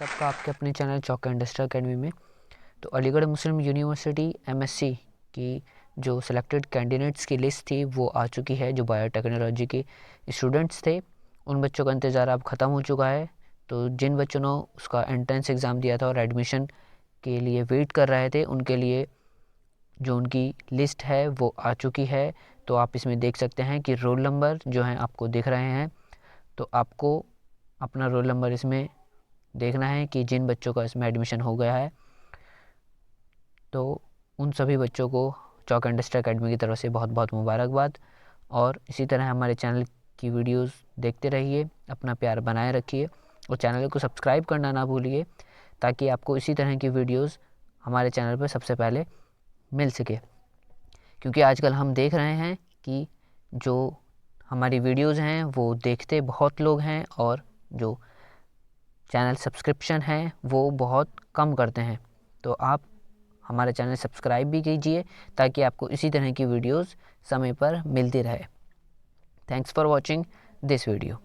सबका आपके अपने चैनल चौक इंडस्ट्रियल अकेडमी में। तो अलीगढ़ मुस्लिम यूनिवर्सिटी एमएससी की जो सिलेक्टेड कैंडिडेट्स की लिस्ट थी वो आ चुकी है। जो बायोटेक्नोलॉजी के स्टूडेंट्स थे उन बच्चों का इंतज़ार अब ख़त्म हो चुका है। तो जिन बच्चों ने उसका एंट्रेंस एग्ज़ाम दिया था और एडमिशन के लिए वेट कर रहे थे उनके लिए जो उनकी लिस्ट है वो आ चुकी है। तो आप इसमें देख सकते हैं कि रोल नंबर जो हैं आपको दिख रहे हैं। तो आपको अपना रोल नंबर इसमें देखना है कि जिन बच्चों का इसमें एडमिशन हो गया है तो उन सभी बच्चों को चौक इंडस्ट्रियल अकेडमी की तरफ से बहुत बहुत मुबारकबाद। और इसी तरह हमारे चैनल की वीडियोस देखते रहिए, अपना प्यार बनाए रखिए और चैनल को सब्सक्राइब करना ना भूलिए ताकि आपको इसी तरह की वीडियोस हमारे चैनल पर सबसे पहले मिल सके। क्योंकि आजकल हम देख रहे हैं कि जो हमारी वीडियोस हैं वो देखते बहुत लोग हैं और जो चैनल सब्सक्रिप्शन है वो बहुत कम करते हैं। तो आप हमारा चैनल सब्सक्राइब भी कीजिए ताकि आपको इसी तरह की वीडियोस समय पर मिलती रहे। Thanks for watching this video.